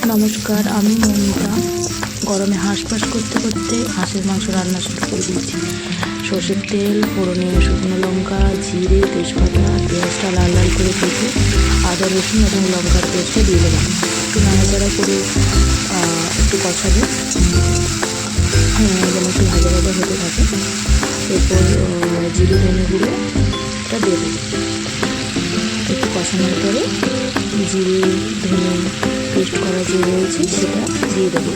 নমস্কার, আমি মৌমিতা। গরমে হাঁসফাঁস করতে করতে হাঁসের মাংস রান্না শুরু করে দিয়েছি। সর্ষের তেল, ফোড়নে শুকনো লঙ্কা, জিরে, তেজপাতা, পেঁয়াজটা লাল লাল করে ভেজে আদা, রসুন এবং লঙ্কার পেস্টটা দিয়ে দেবেন। একটু নাড়াচাড়া করে একটু কষাবে, যেন একটু ভাজা ভাজা হতে থাকে। এরপর জিরে ধনে গুঁড়োটা দিয়ে দেবে। একটু কষানোর পরে জিরে ধনে পেস্ট করা যে রয়েছে সেটা দিয়ে দেবো।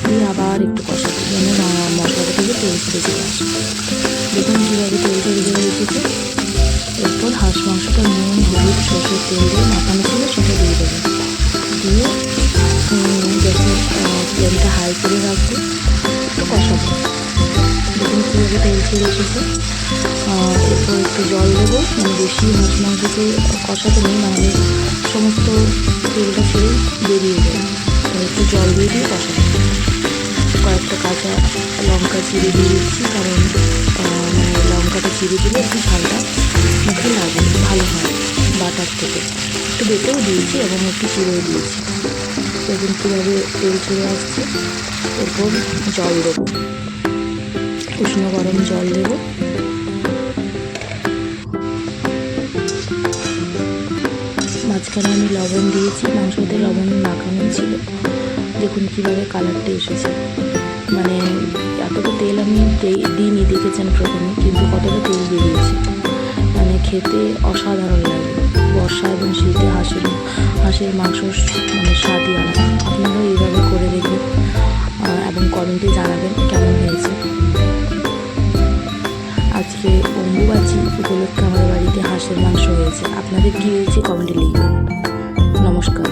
দিয়ে আবার একটু কষাবো যেন মশলাটা থেকে তেল ছেড়ে চলে আসে। দেখুন কীভাবে তেল ছেড়ে চলে এসেছে। এরপর হাঁস মাংসটা নুন, হলুদ, সর্ষের তেল দিয়ে মাখানো ছিল সেটা দিয়ে দেবো। দিয়ে গ্যাসের ফ্লেমটা হাই করে রাখবো, একটু কষাবো। দেখুন কীভাবে তেল ছেড়ে এসেছে। এরপর একটু জল দেবো, বেশি হাঁস মাংসকে কষাতে নেই, নাহলে সমস্ত তেলটা ছেড়ে বেরিয়ে যায়। একটু জল দিয়ে কষাবো। কয়েকটা কাঁচা লঙ্কা চিড়ে দিয়ে দিচ্ছি, কারণ লঙ্কাটা চিড়ে দিলে একটু ঝালটা মুখে লাগে, ভালো হয় বাটার থেকে। একটু বেটেও দিয়েছি এবং একটু চিড়েও দিয়েছি। দেখুন কীভাবে তেল ছেড়ে আসছে। এরপর জল দেবো, উষ্ণ গরম জল দেবো। মাঝখানে আমি লবণ দিয়েছি, মাংসতে লবণ মাখানো ছিল। দেখুন কীভাবে কালারটা এসেছে। মানে এতটা তেল আমি দিইনি, দেখেছেন প্রথমে, কিন্তু কতটা তেল বেরিয়েছে। মানে খেতে অসাধারণ লাগে। বর্ষা এবং শীতে হাঁসের মাংস মানে স্বাদই আলাদা। আপনারাও এইভাবে করে দেখুন এবং কমেন্টে জানাবেন কেমন হয়েছে। আজকে অম্বুবাচী উপলক্ষে আমার বাড়িতে হাঁসের মাংস হয়েছে। আপনাদের কী হয়েছে কমেন্টে লিখবেন। নমস্কার।